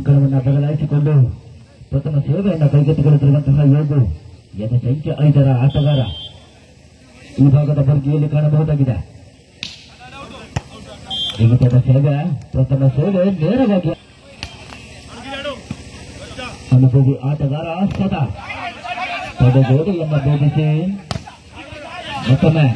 ಅಂಕಣವನ್ನು ಬದಲಾಯಿಸಿಕೊಂಡು ಪ್ರಥಮ ಸೇವೆಯನ್ನು ಕೈಗೆತ್ತಿಕೊಳ್ಳುತ್ತಿರುವಂತಹ ಯೋಗು ಎದೆ ಸಂಖ್ಯೆ 5ರ ಆಟಗಾರ ಈ ಭಾಗದ ಬರ್ಗಿಯಲ್ಲಿ ಕಾಣಬಹುದಾಗಿದೆ. ಜಿಗಿತದ ಸೇವೆ, ಪ್ರಥಮ ಸೇವೆ ನೇರವಾಗಿ ಅನುಭವಿ ಆಟಗಾರ ಸದಾ ತಡೆಗೋಡೆಯನ್ನು ಭೇದಿಸಿ ಮತ್ತೊಮ್ಮೆ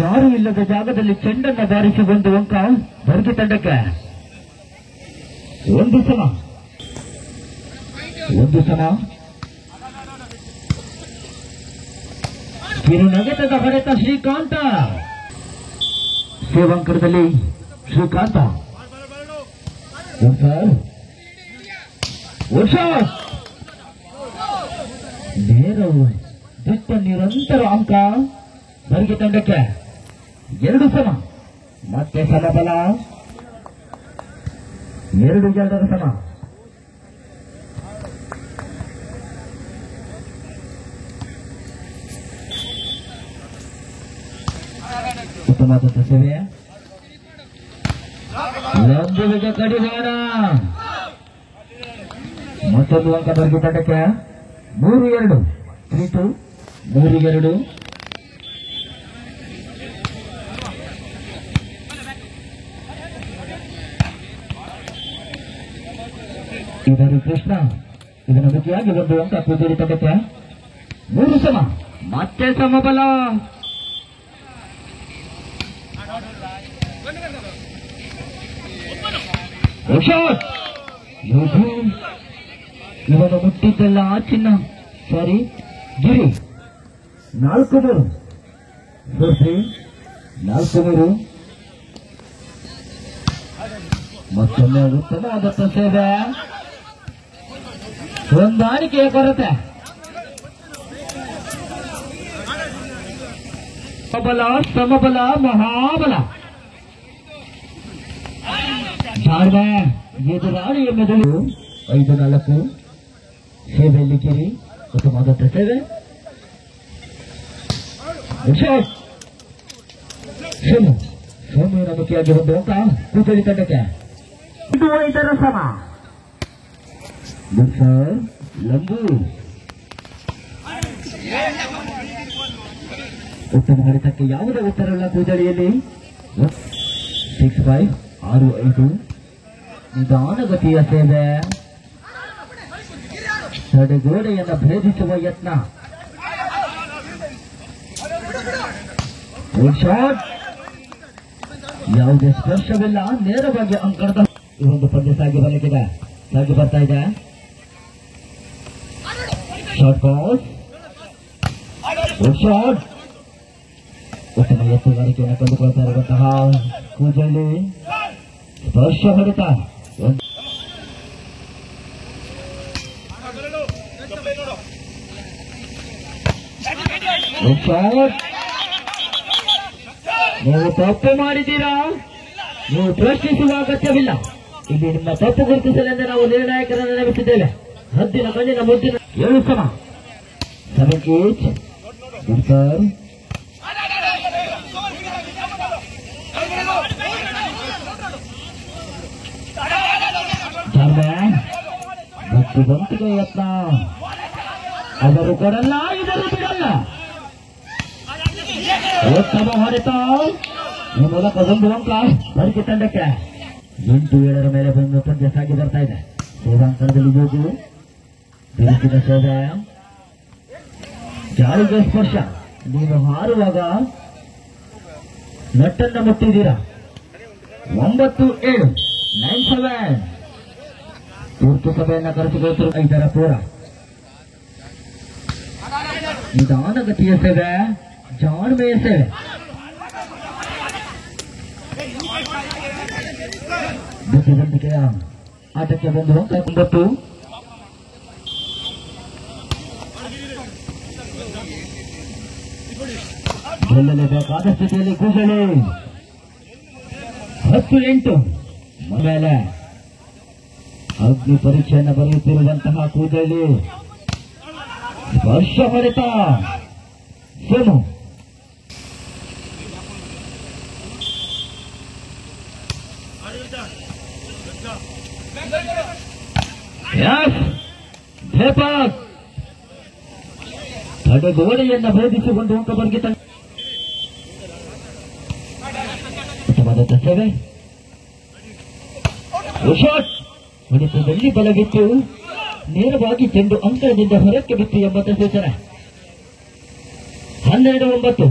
ಯಾರು ಇಲ್ಲದ ಜಾಗದಲ್ಲಿ ಚೆಂಡನ್ನು ಬಾರಿಸಿ ಒಂದು ಅಂಕ ಬರ್ಗಿ ತಂಡಕ್ಕೆ. ಒಂದು ಸಮ ಕಿರುನಗೆತದ ಹೊಡೆತ ಶ್ರೀಕಾಂತ. ಸೇವಾಂಕರದಲ್ಲಿ ಶ್ರೀಕಾಂತ ನೇರವು ದಿಟ್ಟ ನಿರಂತರ ಅಂಕ ಬರ್ಗಿ ತಂಡಕ್ಕೆ. 2 ಸಮ, ಮತ್ತೆ ಸಮಬಲ 2-2 ಸಮ. ಉತ್ತಮವಾದ ಸೇವೆ, ಲಂಬುವಿಗೆ ಕಡಿವಾಣ, ಮತ್ತೊಂದು ಅಂಕ ಬರ್ಗಿ ತಂಡಕ್ಕೆ. 3-2 3-2. ಇವರು ಕೃಷ್ಣ ಇದನ್ನು ಮುಖ್ಯವಾಗಿ ಒಂದು ಅಂಕ ಕೂದಲಿ ತಂಡಕ್ಕೆ. 3 ಸಮ, ಮತ್ತೆ ಸಮಬಲ. ಇವನು ಮುಟ್ಟಿದ್ದೆಲ್ಲ ಚಿನ್ನ, ಸಾರಿ ಗಿರಿ. 4-3 ಮತ್ತೊಮ್ಮೆ ಉತ್ತಮವಾದ ಸೇವೆ, ಹೊಂದಾಣಿಕೆಯ ಕೊರತೆ. ಸಮಬಲ ಮಹಾಬಲ. ಜಾಡ್ವೆ ಎದುರಾಳಿಯ ಮೆದುಳು. 5-4 ಸೇವೆಯಲ್ಲಿ ಗಿರಿ. ಉತ್ತಮವಾದ ಸೇವೆ. ಸೋಮು ನಂಬಿಕೆಯಾಗಿ ಒಂದು ಅಂಕ ಕೂತಳಿ ತಂಡಕ್ಕೆ. 5 ಸಮ. ಲಂಬು ಉತ್ತಮ ಹೊಡೆತಕ್ಕೆ ಯಾವುದೇ ಉತ್ತರವಿಲ್ಲ ಕೂದಳಿಯಲ್ಲಿ. 6-5 6-5 ನಿಧಾನಗತಿಯ ಸೇವೆ, ತಡೆಗೋಡೆಯನ್ನು ಭೇದಿಸುವ ಯತ್ನ. ಶಾಟ್, ಯಾವುದೇ ಸ್ಪರ್ಶವಿಲ್ಲ, ನೇರವಾಗಿ ಅಂಕಣದ. ಈ ಒಂದು ಪಂದ್ಯ ಸಾಗಿ ಬರ್ತಾ ಇದೆ. Short pass, shot. ಉತ್ತಮ ಎತ್ತುಗಾರಿಕೆಯನ್ನು ಕಂಡುಕೊಳ್ತಾ ಇರುವಂತಹ ಕೂಜಳ್ಳಿ. ಸ್ಪರ್ಶ ಹೊಡೆತ, ಶಾಟ್. ನೀವು ತಪ್ಪು ಮಾಡಿದ್ದೀರಾ, ನೀವು ಪ್ರಶ್ನಿಸುವ ಅಗತ್ಯವಿಲ್ಲ. ಇಲ್ಲಿ ನಿಮ್ಮ ತಪ್ಪು ಗುರುತಿಸಲೆಂದು ನಾವು ನಿರ್ಣಾಯಕರನ್ನು ನೇಮಿಸಿದ್ದೇವೆ. ಹದ್ದಿನ ಕಣ್ಣಿನ ಮುದ್ದಿನ. 7 ಸಮ. 7 ಈಚ್. ಬಂತಿಗೆ ಯತ್ನ. ಅವರು ಕೊಡಲ್ಲ, ಇವರು ಬಿಡಲ್ಲ. ಉತ್ತಮ ಹೊಡೆತ. ಈ ಮೂಲಕ ಒಂದು ಅಂಕ ಬರ್ಗಿ ತಂಡಕ್ಕೆ. 8-7 ಮೇಲೆ ಬಂದು ಪಂದ್ಯ ಸಾಗಿ ಬರ್ತಾ ಇದೆ. ಸೇವಾಂಕಣದಲ್ಲಿ ಹೋಗು ಬೆಳಕಿನ ಸೇವೆ, ಜಾರಿಗೆ ಸ್ಪರ್ಶ. ನೀವು ಹಾರುವಾಗ ನಟ್ಟನ್ನು ಮುಟ್ಟಿದ್ದೀರಾ. 9-7 9-7 ತುರ್ತು ಸಭೆಯನ್ನು ಕರೆಸಿಕೊಳ್ಳುತ್ತಿರುವ 5ರ ಪೂರ. ನಿಧಾನಗತಿಯ ಸೇವೆ, ಜಾಣ್ಮೆಯ ಸೇವೆ. ಬುದ್ಧಿವಂತಿಕೆಯ ಆಟಕ್ಕೆ ಒಂದು ಅಂಕ. 9 ಗೆಲ್ಲಲೇಬೇಕಾದ ಸ್ಥಿತಿಯಲ್ಲಿ ಕೂಸಳಿ. 10-8 ಮೇಲೆ ಅಗ್ನಿ ಪರೀಕ್ಷೆಯನ್ನು ಬರೆಯುತ್ತಿರುವಂತಹ ಕೂದಳಿ. ಸ್ಪರ್ಶ ಹೊಡೆತ ಸೋಮು. ದೀಪಕ್ ತಡೆಗೋಡೆಯನ್ನ ಭೇದಿಸಿಕೊಂಡು ಅಂಕ ಬರ್ಗಿತ ಸೇವೆ ಹೊಡೆತದಲ್ಲಿ ಬಲವಿತ್ತು, ನೇರವಾಗಿ ಚೆಂಡು ಅಂಕದಿಂದ ಹೊರಕ್ಕೆ ಬಿತ್ತು ಎಂಬತ್ತ ಸೂಚನೆ. 12-9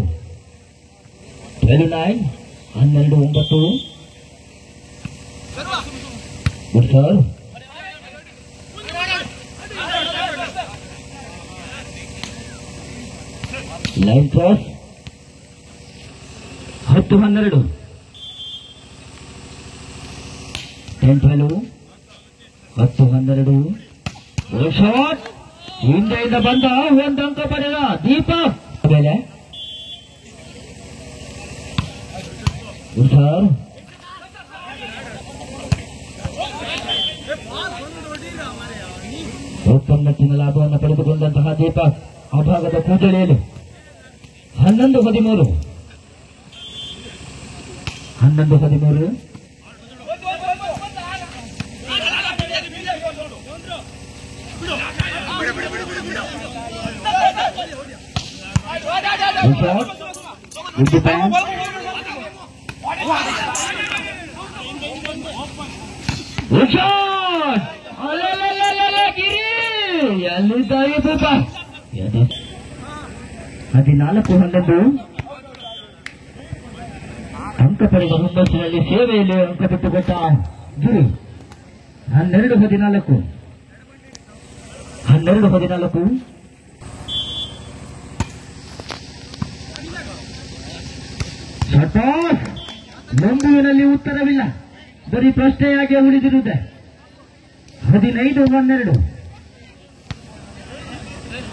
12-9 12-9 good sir. Line cross 10-12 10-12 10-12 shot ಹಿಂದೆಯಿಂದ ಬಂದ ಒಂದು ಅಂಕ ಪಡೆದ ದೀಪಕ್. ಮೇಲೆ ಸರ್ ಒಪ್ಪಂದಟ್ಟಿನ ಲಾಭವನ್ನು ಪಡೆದುಕೊಂಡಂತಹ ದೀಪಕ್ ಆ ಭಾಗದ ಕೂಜಳಿಯಲ್ಲಿ 11-13 11-13 ಎಲ್ಲಿದ್ದಾರೆ 14-11 ಅಂಕ ಪಡೆದ ಹುಮ್ಮಸ್ಸಿನಲ್ಲಿ ಸೇವೆಯಲ್ಲಿ ಅಂಕ ಬಿಟ್ಟುಕೊಟ್ಟ ಗುರು. 12-14 ಶಟಾಸ್ ಲಂಬುವಿನಲ್ಲಿ ಉತ್ತರವಿಲ್ಲ, ಬರೀ ಪ್ರಶ್ನೆಯಾಗಿ ಉಳಿದಿರುತ್ತದೆ. 15-12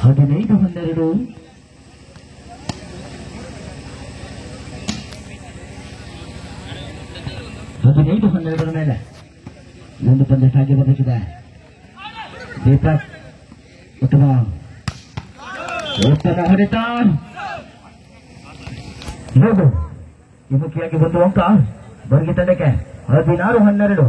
15-12 15-12 ಮೇಲೆ ಒಂದು ಪಂದ್ಯ ಸಾಗಿ ಬರಬೇಕಿದೆ. ದೀಪಕ್ ಉತ್ತಮ ಹೊಡೆತ ಹೋಗು ವಿಮುಖಿಯಾಗಿ ಒಂದು ಅಂಕ ಬರ್ಗಿ ತಂಡಕ್ಕೆ. 16-12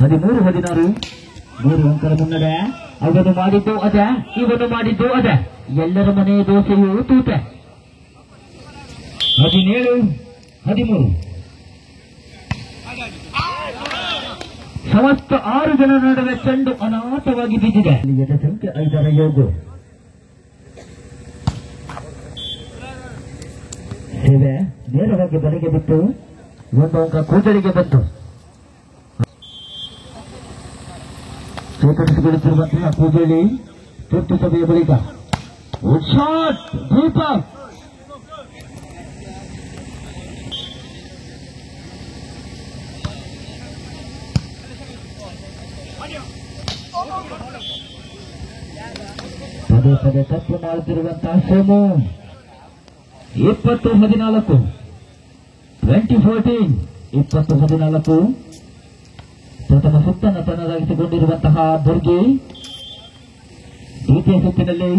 13-16 3 ಅಂಕದ ಮುನ್ನಡೆ. ಅವನು ಮಾಡಿದ್ದು ಅದೇ, ಇವನು ಮಾಡಿದ್ದು ಅದೇ, ಎಲ್ಲರ ಮನೆ ದೋಸೆಯೂ ತೂತೆ. 17-13 ಸಮಸ್ತ 6 ಜನರ ನಡುವೆ ಚೆಂಡು ಅನಾಥವಾಗಿ ಬಿದ್ದಿದೆ. ಎಡ ಸಂಖ್ಯೆ 5ರ ಯೋಗು ಸೇವೆ ನೇರವಾಗಿ ಬಲೆಗೆ ಬಿಟ್ಟು ಒಂದು ಅಂಕ ಕೂದಲಿಗೆ ಬಂತು. ಚೇತರಿಸಿಕೊಳ್ಳುತ್ತಿರುವಂತಹ ಕೂದಲಿ ತುರ್ತು ಸಭೆಯ ಬಳಿಕ ಶಾಟ್ ದೀಪಕ್. ಪದೇ ಪದೇ ತಪ್ಪು ಮಾಡುತ್ತಿರುವಂತಹ ಸೋಮು. 20-14 2014 20-14 ಪ್ರಥಮ ಸುತ್ತನ್ನು ತನ್ನದಾಗಿಸಿಕೊಂಡಿರುವಂತಹ ದುರ್ಗಿ ದ್ವಿತೀಯ ಸುತ್ತಿನಲ್ಲಿ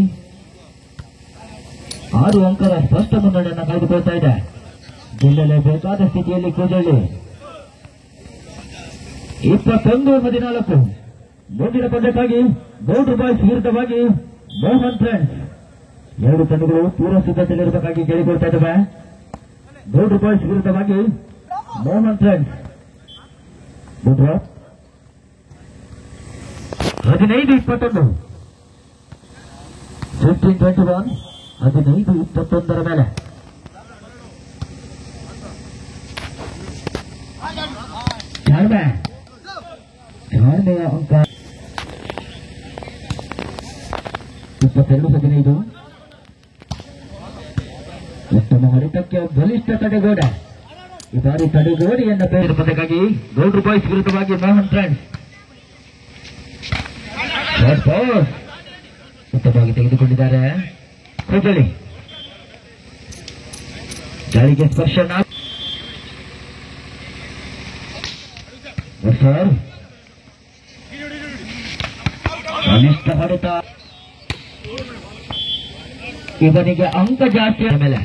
6 ಅಂಕದ ಸ್ಪಷ್ಟ ಮುನ್ನಡೆಯನ್ನು ಕಾಯ್ದುಕೊಳ್ತಾ ಇದೆ. ಗೆಲ್ಲಲೇಬೇಕಾದ ಸ್ಥಿತಿಯಲ್ಲಿ ಕೂಜಳ್ಳಿ. 21-14 ಮುಂದಿನ ಪಂದ್ಯಕ್ಕಾಗಿ ಗೌಡ್ರು ಬಾಯ್ಸ್ ವಿರುದ್ಧವಾಗಿ ಮೋಹನ್ ಫ್ರೆಂಡ್ಸ್. 2 ತಂಡಗಳು ಪೂರ್ವ ಸಿದ್ಧತೆಯಲ್ಲಿರಬೇಕಾಗಿ ಕೇಳಿಕೊಳ್ತಾ ಇದ್ದಾವೆ. ಗೌಡ್ರು ಬಾಯ್ಸ್ ವಿರುದ್ಧವಾಗಿ ಮೋಹನ್ ಫ್ರೆಂಡ್ಸ್. 15-21 15-21 15-21 ಮೇಲೆ ಚಾರ್ಮೆಯ ಅಂಕ 22-15 ಉತ್ತಮ ಹೊಡೆತಕ್ಕೆ ಬಲಿಷ್ಠ ತಡೆಗೋಡೆ. ಈ ಬಾರಿ ತಡೆಗೋಡೆಯನ್ನು ಬೇರೆ ಪದಕ್ಕಾಗಿ ಗೌಡ್ರು ಬಾಯ್ಸ್ ವಿರುದ್ಧವಾಗಿ ಮೋಹನ್ ಫ್ರೆಂಡ್ಸ್. ಉತ್ತಮವಾಗಿ ತೆಗೆದುಕೊಂಡಿದ್ದಾರೆ ಕೂಜಳಿ. ಗಾಳಿಗೆ ಸ್ಪರ್ಶ ಸರ್ ಕನಿಷ್ಠ ಹೊಡೆತ, ಇವನಿಗೆ ಅಂಕ ಜಾಸ್ತಿ ಮೇಲೆ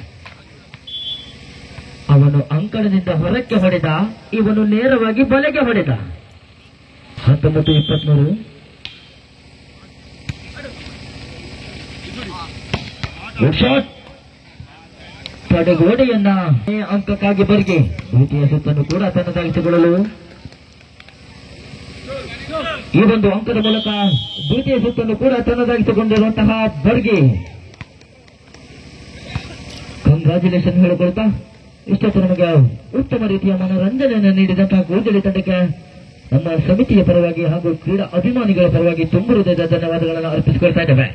ಅವನು ಅಂಕಣದಿಂದ ಹೊರಕ್ಕೆ ಹೊಡೆದ, ಇವನು ನೇರವಾಗಿ ಬಲೆಗೆ ಹೊಡೆದ. 19-23. ಶಾಟ್ ತಡೆಗೋಡೆಯನ್ನ ಅಂಕಕ್ಕಾಗಿ ಬರ್ಗೆ ದ್ವಿತೀಯ ಸುತ್ತನ್ನು ಕೂಡ ತನ್ನದಾಗಿಸಿಕೊಳ್ಳಲು ಈ ಒಂದು ಅಂಕದ ಮೂಲಕ ದ್ವಿತೀಯ ಸುತ್ತನ್ನು ಕೂಡ ತನ್ನದಾಗಿಸಿಕೊಂಡಿರುವಂತಹ ಬರ್ಗೆ ಕಂಗ್ರಾಚುಲೇಷನ್ ಹೇಳಿಕೊಳ್ತಾ ಇಷ್ಟೊತ್ತು ನಮಗೆ ಉತ್ತಮ ರೀತಿಯ ಮನೋರಂಜನೆಯನ್ನು ನೀಡಿದಂತಹ ಗೋಜಡಿ ತಂಡಕ್ಕೆ ನಮ್ಮ ಸಮಿತಿಯ ಪರವಾಗಿ ಹಾಗೂ ಕ್ರೀಡಾ ಅಭಿಮಾನಿಗಳ ಪರವಾಗಿ ತುಂಬ ಹೃದಯದ ಧನ್ಯವಾದಗಳನ್ನು ಅರ್ಪಿಸಿಕೊಳ್ತಾ ಇದ್ದೇವೆ.